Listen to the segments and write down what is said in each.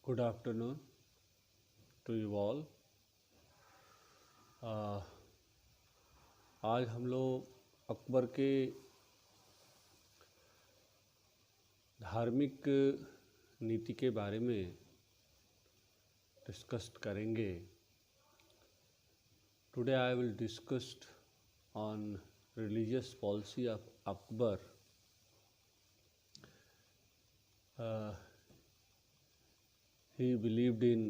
Good afternoon to you all. आज हम लोग अकबर के धार्मिक नीति के बारे में डिस्कस करेंगे. Today I will discuss on religious policy of Akbar. He believed in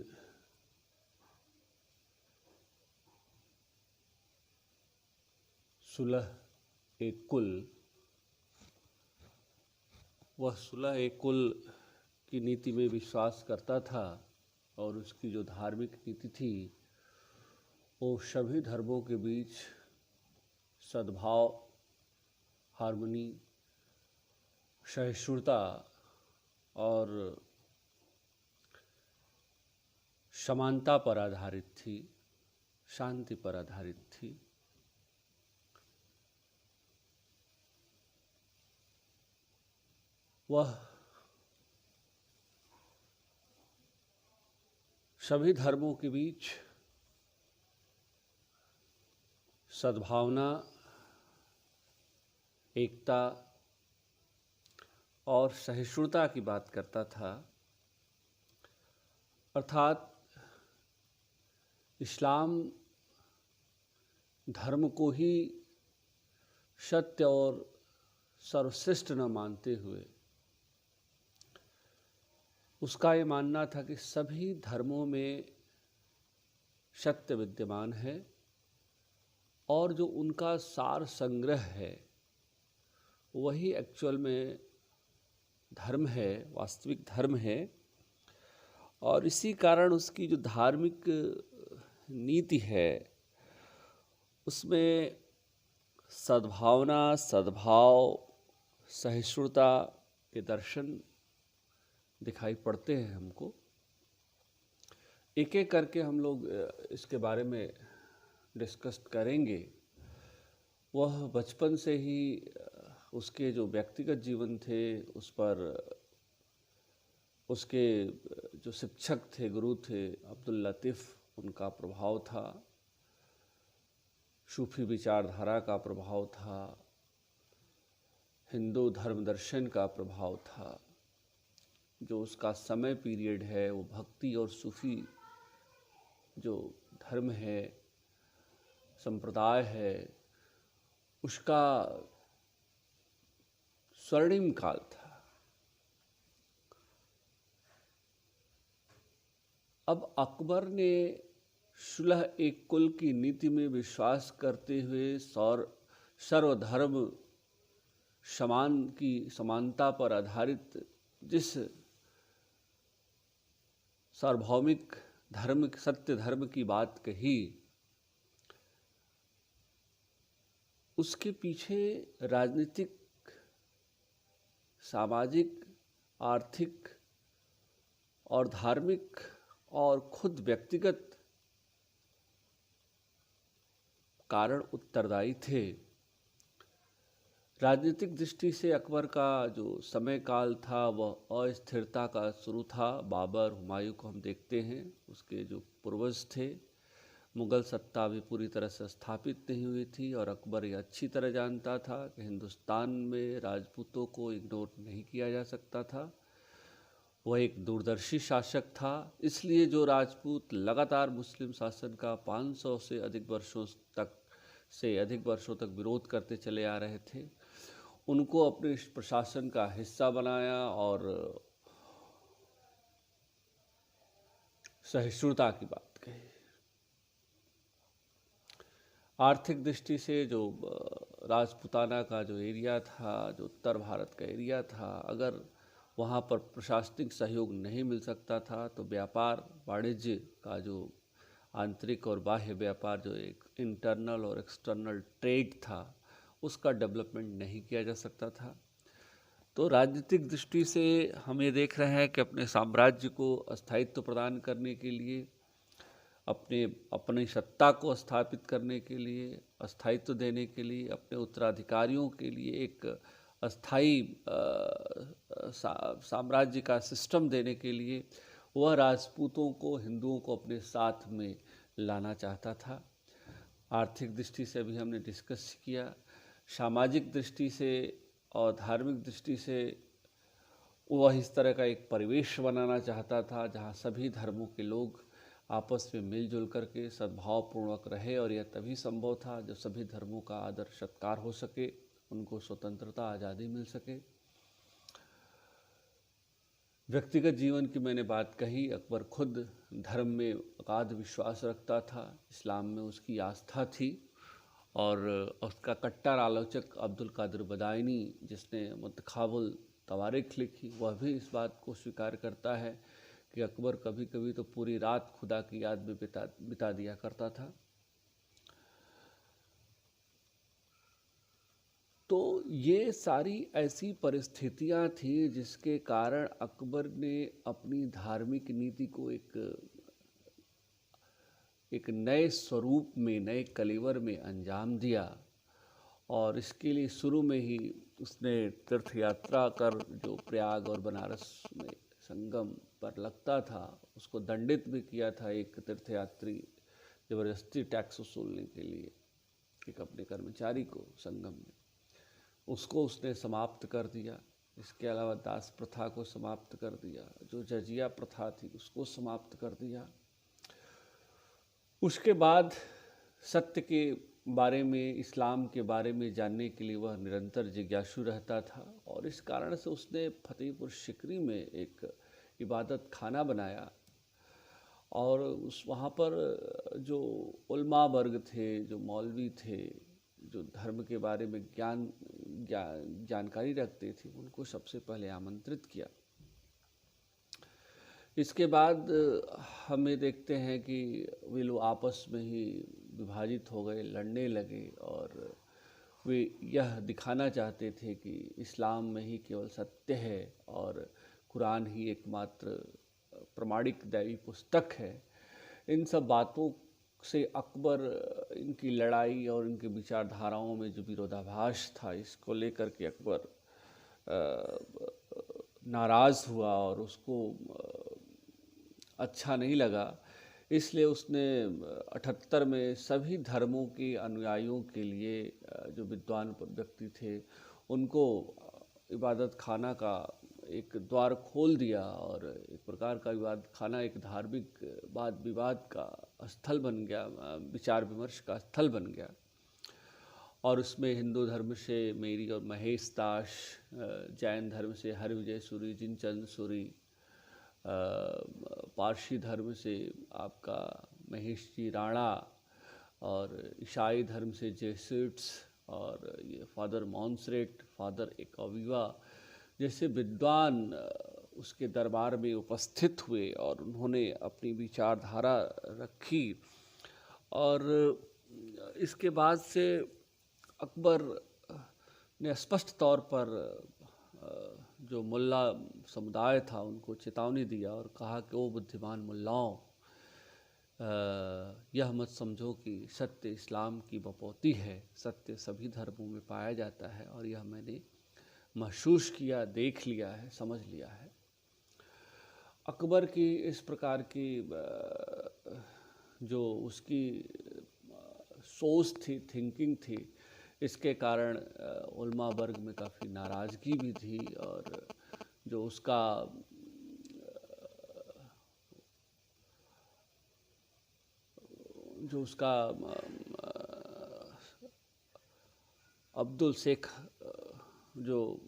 सुलह-ए-कुल. वह सुलह-ए-कुल की नीति में विश्वास करता था और उसकी जो धार्मिक नीति थी वो सभी धर्मों के बीच सद्भाव, हार्मनी, सहिष्णुता और समानता पर आधारित थी, शांति पर आधारित थी. वह सभी धर्मों के बीच सद्भावना, एकता और सहिष्णुता की बात करता था. अर्थात इस्लाम धर्म को ही सत्य और सर्वश्रेष्ठ न मानते हुए उसका ये मानना था कि सभी धर्मों में सत्य विद्यमान है और जो उनका सार संग्रह है वही एक्चुअल में धर्म है, वास्तविक धर्म है. और इसी कारण उसकी जो धार्मिक नीति है उसमें सद्भावना, सद्भाव, सहिष्णुता के दर्शन दिखाई पड़ते हैं हमको. एक एक करके हम लोग इसके बारे में डिस्कस करेंगे. वह बचपन से ही उसके जो व्यक्तिगत जीवन थे उस पर उसके जो शिक्षक थे, गुरु थे अब्दुल लतीफ़, उनका प्रभाव था. सूफी विचारधारा का प्रभाव था, हिंदू धर्म दर्शन का प्रभाव था. जो उसका समय पीरियड है वो भक्ति और सूफी जो धर्म है, संप्रदाय है, उसका स्वर्णिम काल था. अब अकबर ने सुलह-ए-कुल की नीति में विश्वास करते हुए सर्वधर्म समान की समानता पर आधारित जिस सार्वभौमिक धर्म, सत्य धर्म की बात कही, उसके पीछे राजनीतिक, सामाजिक, आर्थिक और धार्मिक और खुद व्यक्तिगत कारण उत्तरदायी थे. राजनीतिक दृष्टि से अकबर का जो समय काल था वह अस्थिरता का शुरू था. बाबर, हुमायूं को हम देखते हैं, उसके जो पूर्वज थे. मुग़ल सत्ता भी पूरी तरह से स्थापित नहीं हुई थी और अकबर ये अच्छी तरह जानता था कि हिंदुस्तान में राजपूतों को इग्नोर नहीं किया जा सकता था. वह एक दूरदर्शी शासक था. इसलिए जो राजपूत लगातार मुस्लिम शासन का 500 से अधिक वर्षों तक विरोध करते चले आ रहे थे, उनको अपने प्रशासन का हिस्सा बनाया और सहिष्णुता की बात कही. आर्थिक दृष्टि से जो राजपूताना का जो एरिया था, जो उत्तर भारत का एरिया था, अगर वहाँ पर प्रशासनिक सहयोग नहीं मिल सकता था तो व्यापार वाणिज्य का जो आंतरिक और बाह्य व्यापार, जो एक इंटरनल और एक्सटर्नल ट्रेड था, उसका डेवलपमेंट नहीं किया जा सकता था. तो राजनीतिक दृष्टि से हम ये देख रहे हैं कि अपने साम्राज्य को अस्थायित्व प्रदान करने के लिए, अपनी सत्ता को स्थापित करने के लिए, अस्थायित्व देने के लिए, अपने उत्तराधिकारियों के लिए एक अस्थाई साम्राज्य का सिस्टम देने के लिए वह राजपूतों को, हिंदुओं को अपने साथ में लाना चाहता था। आर्थिक दृष्टि से भी हमने डिस्कस किया, सामाजिक दृष्टि से और धार्मिक दृष्टि से वह इस तरह का एक परिवेश बनाना चाहता था जहाँ सभी धर्मों के लोग आपस में मिलजुल करके सद्भावपूर्वक रहे, और यह तभी संभव था जब सभी धर्मों का आदर सत्कार हो सके, उनको स्वतंत्रता आज़ादी मिल सके। व्यक्तिगत जीवन की मैंने बात कही। अकबर खुद धर्म में अगाध विश्वास रखता था, इस्लाम में उसकी आस्था थी, और उसका कट्टर आलोचक अब्दुल कादिर बदायनी, जिसने मुंतखाबुल तवारीख लिखी, वह भी इस बात को स्वीकार करता है कि अकबर कभी कभी तो पूरी रात खुदा की याद में बिता दिया करता था। तो ये सारी ऐसी परिस्थितियां थी जिसके कारण अकबर ने अपनी धार्मिक नीति को एक नए स्वरूप में, नए कलेवर में अंजाम दिया। और इसके लिए शुरू में ही उसने तीर्थ यात्रा कर, जो प्रयाग और बनारस में संगम पर लगता था, उसको दंडित भी किया था एक तीर्थयात्री जबरदस्ती टैक्स वसूलने के लिए एक अपने कर्मचारी को संगम में, उसको उसने समाप्त कर दिया। इसके अलावा दास प्रथा को समाप्त कर दिया, जो जजिया प्रथा थी उसको समाप्त कर दिया। उसके बाद सत्य के बारे में, इस्लाम के बारे में जानने के लिए वह निरंतर जिज्ञासु रहता था, और इस कारण से उसने फतेहपुर सिकरी में एक इबादत खाना बनाया, और वहाँ पर जो उलमा वर्ग थे, जो मौलवी थे, जो धर्म के बारे में जानकारी रखते थे, उनको सबसे पहले आमंत्रित किया। इसके बाद हमें देखते हैं कि वे लोग आपस में ही विभाजित हो गए, लड़ने लगे, और वे यह दिखाना चाहते थे कि इस्लाम में ही केवल सत्य है और कुरान ही एकमात्र प्रमाणिक दैवी पुस्तक है। इन सब बातों से अकबर, इनकी लड़ाई और इनके विचारधाराओं में जो विरोधाभास था, इसको लेकर के अकबर नाराज़ हुआ और उसको अच्छा नहीं लगा। इसलिए उसने 78 में सभी धर्मों के अनुयायियों के लिए जो विद्वान व्यक्ति थे, उनको इबादत खाना का एक द्वार खोल दिया, और एक प्रकार का इबादत खाना एक धार्मिक वाद विवाद का स्थल बन गया, विचार विमर्श का स्थल बन गया। और उसमें हिंदू धर्म से मेरी और महेश दास, जैन धर्म से हरविजय सूरी, जिनचंद सूरी, पारसी धर्म से आपका महेश जी राणा, और ईसाई धर्म से जेसुइट्स, और ये फादर मॉन्सरेट, फादर एकविवा जैसे विद्वान उसके दरबार में उपस्थित हुए, और उन्होंने अपनी विचारधारा रखी। और इसके बाद से अकबर ने स्पष्ट तौर पर जो मुल्ला समुदाय था उनको चेतावनी दिया और कहा कि ओ बुद्धिमान मुल्लाओं, यह मत समझो कि सत्य इस्लाम की बपौती है, सत्य सभी धर्मों में पाया जाता है, और यह मैंने महसूस किया, देख लिया है, समझ लिया है। अकबर की इस प्रकार की जो उसकी सोच थी, थिंकिंग थी, इसके कारण उलमा वर्ग में काफ़ी नाराज़गी भी थी, और जो उसका अब्दुल शेख जो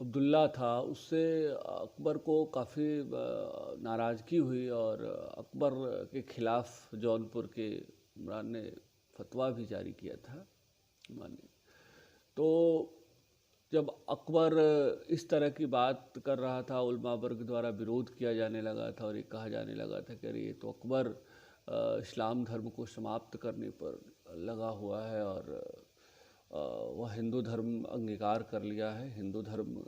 अब्दुल्ला था, उससे अकबर को काफ़ी नाराज़गी हुई, और अकबर के ख़िलाफ़ जौनपुर के इमरान ने फतवा भी जारी किया था माने। तो जब अकबर इस तरह की बात कर रहा था, उलमा वर्ग द्वारा विरोध किया जाने लगा था, और ये कहा जाने लगा था कि अरे ये तो अकबर इस्लाम धर्म को समाप्त करने पर लगा हुआ है, और वह हिंदू धर्म अंगीकार कर लिया है, हिंदू धर्म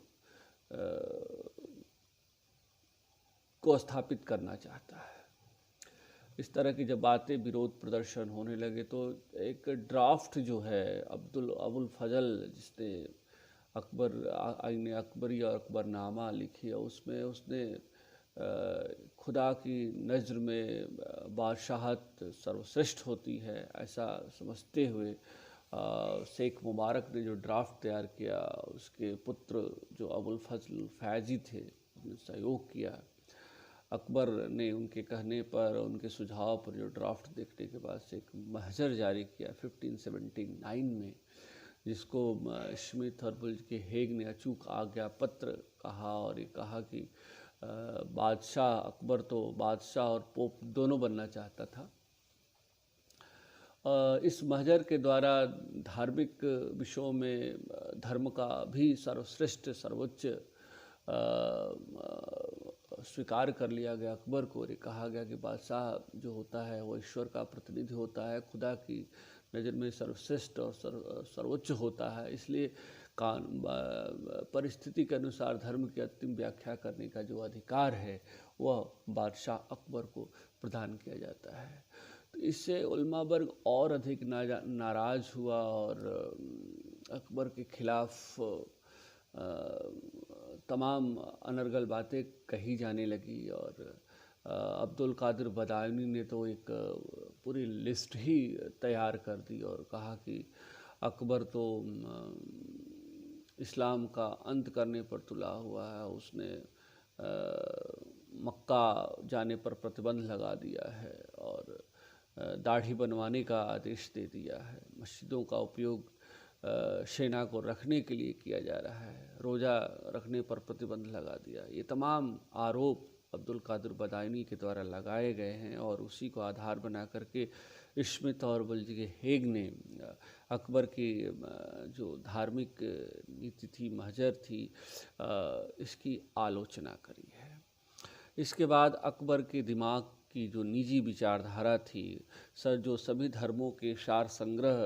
को स्थापित करना चाहता है। इस तरह की जब बातें, विरोध प्रदर्शन होने लगे, तो एक ड्राफ्ट जो है अबुल फजल, जिसने अकबर ने अकबरी और अकबरनामा लिखी और उसमें उसने खुदा की नज़र में बादशाहत सर्वश्रेष्ठ होती है ऐसा समझते हुए शेख मुबारक ने जो ड्राफ्ट तैयार किया, उसके पुत्र जो अबुल फजल फैजी थे उन्होंने सहयोग किया। अकबर ने उनके कहने पर, उनके सुझाव पर जो ड्राफ्ट देखने के बाद से एक महजर जारी किया 1579 में, जिसको स्मिथ और बुल्ज के हेग ने अचूक आज्ञा पत्र कहा और ये कहा कि बादशाह अकबर तो बादशाह और पोप दोनों बनना चाहता था। इस महजर के द्वारा धार्मिक विषयों में धर्म का भी सर्वश्रेष्ठ सर्वोच्च स्वीकार कर लिया गया अकबर को, और ये कहा गया कि बादशाह जो होता है वो ईश्वर का प्रतिनिधि होता है, खुदा की नज़र में सर्वश्रेष्ठ और सर्वोच्च होता है, इसलिए परिस्थिति के अनुसार धर्म की अंतिम व्याख्या करने का जो अधिकार है वह बादशाह अकबर को प्रदान किया जाता है। तो इससे उलमा वर्ग और अधिक नाराज़ हुआ और अकबर के खिलाफ तमाम अनर्गल बातें कही जाने लगी और अब्दुल कादिर बदायूनी ने तो एक पूरी लिस्ट ही तैयार कर दी और कहा कि अकबर तो इस्लाम का अंत करने पर तुला हुआ है, उसने मक्का जाने पर प्रतिबंध लगा दिया है और दाढ़ी बनवाने का आदेश दे दिया है, मस्जिदों का उपयोग सेना को रखने के लिए किया जा रहा है, रोज़ा रखने पर प्रतिबंध लगा दिया। ये तमाम आरोप अब्दुल कादिर बदायूनी के द्वारा लगाए गए हैं और उसी को आधार बना करके स्मिथ और बुल्ज के हेग ने अकबर की जो धार्मिक नीति थी, महजर थी, इसकी आलोचना करी है। इसके बाद अकबर के दिमाग की जो निजी विचारधारा थी, जो सभी धर्मों के सार संग्रह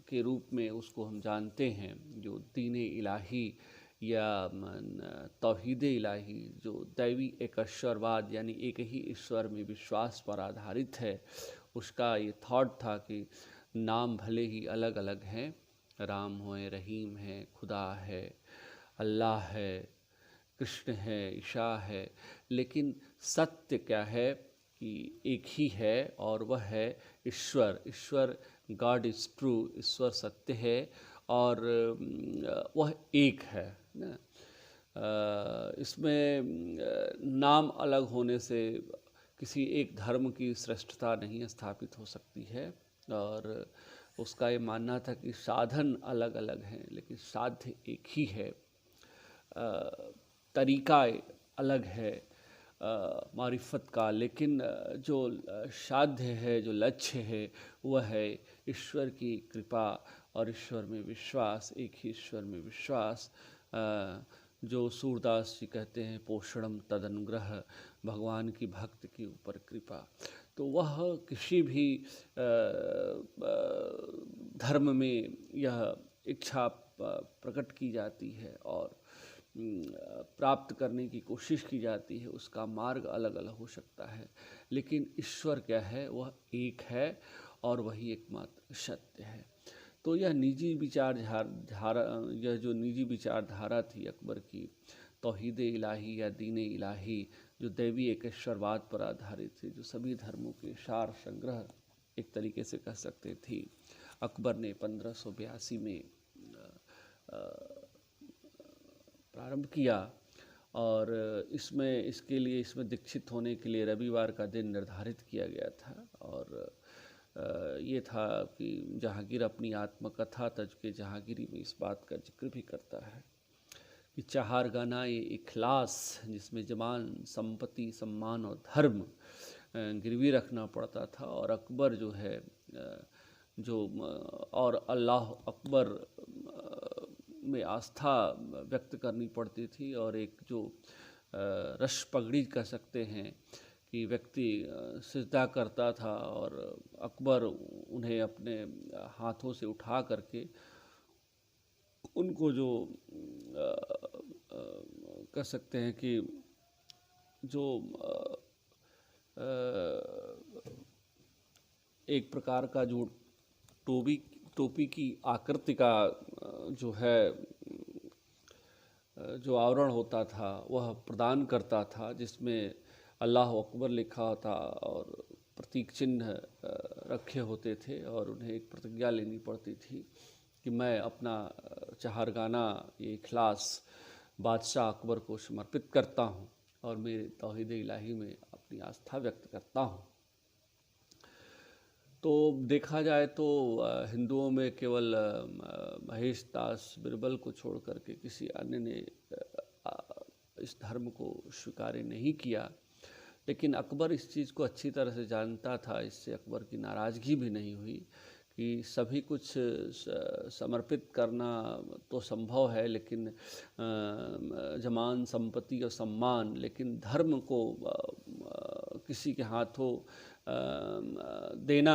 के रूप में उसको हम जानते हैं, जो दीन-ए इलाही या तौहीद-ए इलाही, जो दैवी एकश्वरवाद यानी एक ही ईश्वर में विश्वास पर आधारित है, उसका ये थॉट था कि नाम भले ही अलग अलग हैं, राम है, रहीम है, खुदा है, अल्लाह है, कृष्ण है, ईशा है, लेकिन सत्य क्या है कि एक ही है और वह है ईश्वर। ईश्वर, गॉड इज़ ट्रू, ईश्वर सत्य है और वह एक है ना। इसमें नाम अलग होने से किसी एक धर्म की श्रेष्ठता नहीं स्थापित हो सकती है और उसका ये मानना था कि साधन अलग अलग हैं लेकिन साध्य एक ही है, तरीका अलग है मारिफत का, लेकिन जो साध्य है, जो लक्ष्य है, वह है ईश्वर की कृपा और ईश्वर में विश्वास, एक ही ईश्वर में विश्वास। जो सूरदास जी कहते हैं पोषणम तदनुग्रह, भगवान की भक्त के ऊपर कृपा, तो वह किसी भी धर्म में यह इच्छा प्रकट की जाती है और प्राप्त करने की कोशिश की जाती है, उसका मार्ग अलग अलग हो सकता है, लेकिन ईश्वर क्या है, वह एक है और वही एकमात्र सत्य है। तो यह निजी विचारधारा, यह जो निजी विचारधारा थी अकबर की, तौहीद इलाही या दीन इलाही, जो दैवी एकश्वरवाद पर आधारित थी, जो सभी धर्मों के सार संग्रह एक तरीके से कह सकते थी, अकबर ने 1582 में प्रारंभ किया और इसमें दीक्षित होने के लिए रविवार का दिन निर्धारित किया गया था और ये था कि जहांगीर अपनी आत्मकथा तज जहांगीरी में इस बात का जिक्र भी करता है कि चाहारगाना ये इखलास, जिसमें जमान, संपत्ति, सम्मान और धर्म गिरवी रखना पड़ता था और अकबर जो है और अल्लाह अकबर में आस्था व्यक्त करनी पड़ती थी और एक जो रश पगड़ी कह सकते हैं कि व्यक्ति सिजदा करता था और अकबर उन्हें अपने हाथों से उठा करके उनको जो कह सकते हैं कि जो एक प्रकार का जो टोपी की आकृति का जो है जो आवरण होता था वह प्रदान करता था, जिसमें अल्लाह अकबर लिखा होता और प्रतीक चिन्ह रखे होते थे, और उन्हें एक प्रतिज्ञा लेनी पड़ती थी कि मैं अपना चहारगाना ये इखलास बादशाह अकबर को समर्पित करता हूँ और मेरे तौहीद इलाही में अपनी आस्था व्यक्त करता हूँ। तो देखा जाए तो हिंदुओं में केवल महेश दास बिरबल को छोड़ करके किसी अन्य ने इस धर्म को स्वीकार नहीं किया, लेकिन अकबर इस चीज़ को अच्छी तरह से जानता था। इससे अकबर की नाराज़गी भी नहीं हुई कि सभी कुछ समर्पित करना तो संभव है, लेकिन जमान, संपत्ति और सम्मान, लेकिन धर्म को किसी के हाथों देना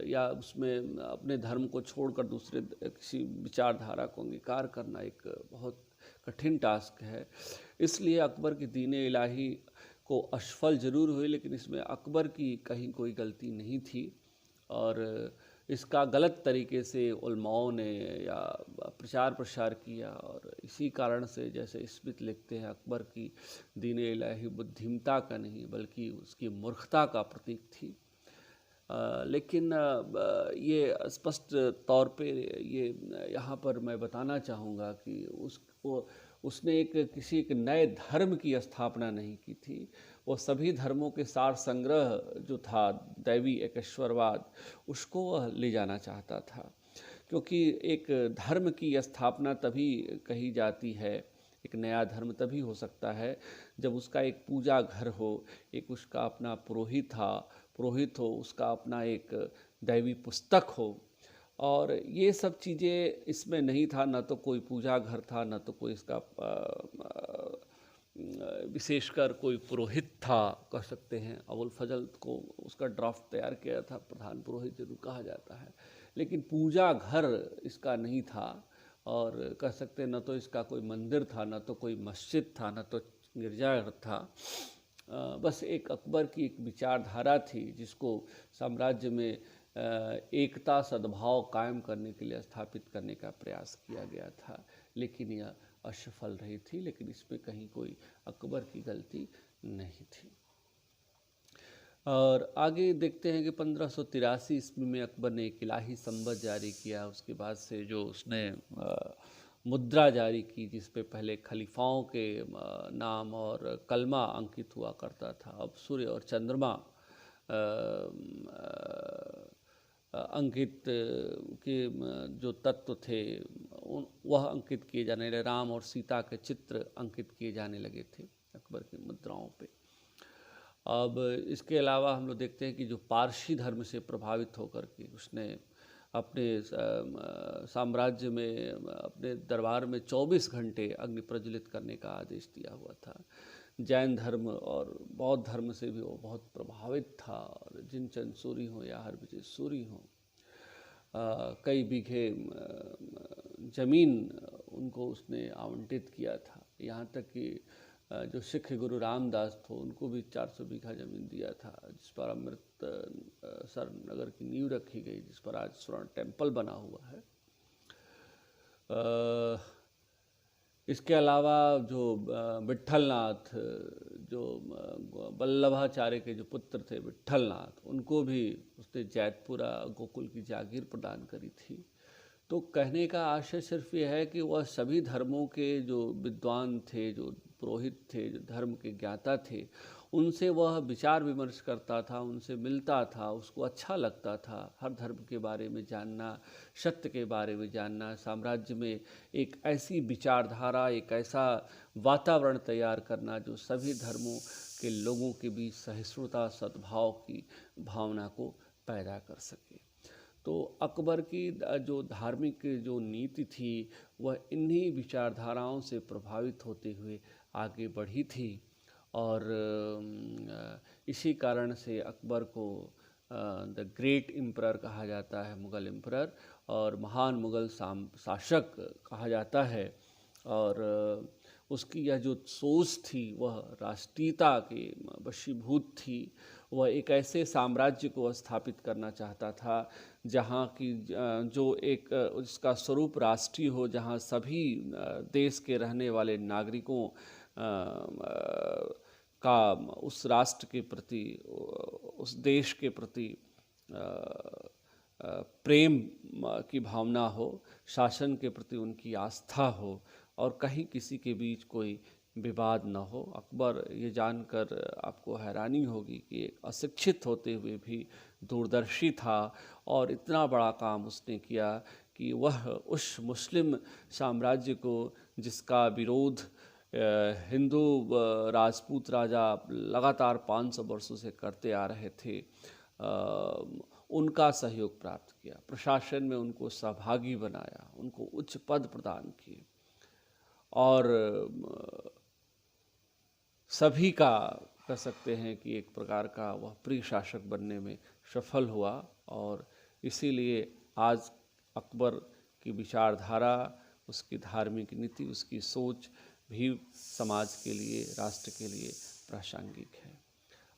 या उसमें अपने धर्म को छोड़कर दूसरे किसी विचारधारा को अंगीकार करना एक बहुत कठिन टास्क है। इसलिए अकबर की दीन-ए इलाही को असफल जरूर हुई, लेकिन इसमें अकबर की कहीं कोई गलती नहीं थी, और इसका गलत तरीके से उलमाओं ने या प्रचार प्रसार किया, और इसी कारण से जैसे स्मिथ लिखते हैं, अकबर की दीन-ए इलाही बुद्धिमता का नहीं बल्कि उसकी मूर्खता का प्रतीक थी। लेकिन ये स्पष्ट तौर पे ये यहाँ पर मैं बताना चाहूँगा कि उसने किसी एक नए धर्म की स्थापना नहीं की थी। वो सभी धर्मों के सार संग्रह जो था दैवी एकेश्वरवाद, उसको वह ले जाना चाहता था, क्योंकि एक धर्म की स्थापना तभी कही जाती है, एक नया धर्म तभी हो सकता है जब उसका एक पूजा घर हो, एक उसका अपना पुरोहित हो, उसका अपना एक दैवी पुस्तक हो, और ये सब चीज़ें इसमें नहीं था। न तो कोई पूजा घर था, न तो कोई इसका विशेषकर कोई पुरोहित था, कह सकते हैं। अबुल फजल को उसका ड्राफ्ट तैयार किया था, प्रधान पुरोहित जरूर कहा जाता है, लेकिन पूजा घर इसका नहीं था, और कह सकते हैं न तो इसका कोई मंदिर था, न तो कोई मस्जिद था, न तो गिरजाघर था। बस एक अकबर की एक विचारधारा थी जिसको साम्राज्य में एकता सद्भाव कायम करने के लिए स्थापित करने का प्रयास किया गया था, लेकिन यह असफल रही थी। लेकिन इसमें कहीं कोई अकबर की गलती नहीं थी। और आगे देखते हैं कि 1583 ईस्वी में अकबर ने एक इलाही संबत जारी किया। उसके बाद से जो उसने मुद्रा जारी की, जिस पे पहले खलीफाओं के नाम और कलमा अंकित हुआ करता था, अब सूर्य और चंद्रमा अंकित के जो तत्व थे वह अंकित किए जाने लगे। राम और सीता के चित्र अंकित किए जाने लगे थे अकबर की मुद्राओं पे। अब इसके अलावा हम लोग देखते हैं कि जो पारसी धर्म से प्रभावित होकर के उसने अपने साम्राज्य में, अपने दरबार में 24 घंटे अग्नि प्रज्वलित करने का आदेश दिया हुआ था। जैन धर्म और बौद्ध धर्म से भी वो बहुत प्रभावित था, और जिनचंद सूरी हों या हरविजय सूरी हों, कई बीघे जमीन उनको उसने आवंटित किया था। यहाँ तक कि जो सिख गुरु रामदास थे उनको भी 400 बीघा जमीन दिया था, जिस पर अमृतसर नगर की नींव रखी गई, जिस पर आज स्वर्ण टेम्पल बना हुआ है। इसके अलावा जो विट्ठलनाथ, जो वल्लभाचार्य के जो पुत्र थे विट्ठलनाथ, उनको भी उसने जैतपुरा गोकुल की जागीर प्रदान करी थी। तो कहने का आशय सिर्फ ये है कि वह सभी धर्मों के जो विद्वान थे, जो पुरोहित थे, जो धर्म के ज्ञाता थे, उनसे वह विचार विमर्श करता था, उनसे मिलता था, उसको अच्छा लगता था हर धर्म के बारे में जानना, सत्य के बारे में जानना, साम्राज्य में एक ऐसी विचारधारा, एक ऐसा वातावरण तैयार करना जो सभी धर्मों के लोगों के बीच सहिष्णुता, सद्भाव की भावना को पैदा कर सके। तो अकबर की जो धार्मिक जो नीति थी वह इन्हीं विचारधाराओं से प्रभावित होते हुए आगे बढ़ी थी, और इसी कारण से अकबर को द ग्रेट एम्परर कहा जाता है, मुग़ल एम्परर, और महान मुग़ल शासक कहा जाता है। और उसकी यह जो सोच थी वह राष्ट्रीयता के वशीभूत थी। वह एक ऐसे साम्राज्य को स्थापित करना चाहता था जहाँ की जो एक उसका स्वरूप राष्ट्रीय हो, जहाँ सभी देश के रहने वाले नागरिकों का उस राष्ट्र के प्रति, उस देश के प्रति प्रेम की भावना हो, शासन के प्रति उनकी आस्था हो और कहीं किसी के बीच कोई विवाद न हो। अकबर ये जानकर आपको हैरानी होगी कि एक अशिक्षित होते हुए भी दूरदर्शी था और इतना बड़ा काम उसने किया कि वह उस मुस्लिम साम्राज्य को जिसका विरोध हिंदू राजपूत राजा लगातार 500 वर्षों से करते आ रहे थे, उनका सहयोग प्राप्त किया, प्रशासन में उनको सहभागी बनाया, उनको उच्च पद प्रदान किए और सभी का कह सकते हैं कि एक प्रकार का वह प्रिय शासक बनने में सफल हुआ। और इसीलिए आज अकबर की विचारधारा, उसकी धार्मिक नीति, उसकी सोच भी समाज के लिए, राष्ट्र के लिए प्रासंगिक है।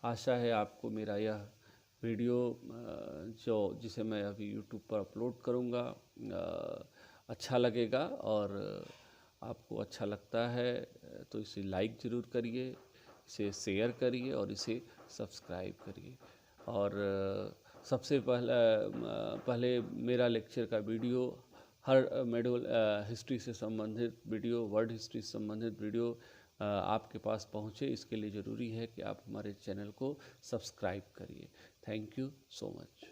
आशा है आपको मेरा यह वीडियो जिसे मैं अभी YouTube पर अपलोड करूँगा अच्छा लगेगा, और आपको अच्छा लगता है तो इसे लाइक ज़रूर करिए, इसे शेयर करिए और इसे सब्सक्राइब करिए। और सबसे पहले मेरा लेक्चर का वीडियो, हर मेडिवल हिस्ट्री से संबंधित वीडियो, वर्ल्ड हिस्ट्री से संबंधित वीडियो आपके पास पहुँचे, इसके लिए ज़रूरी है कि आप हमारे चैनल को सब्सक्राइब करिए। Thank you so much.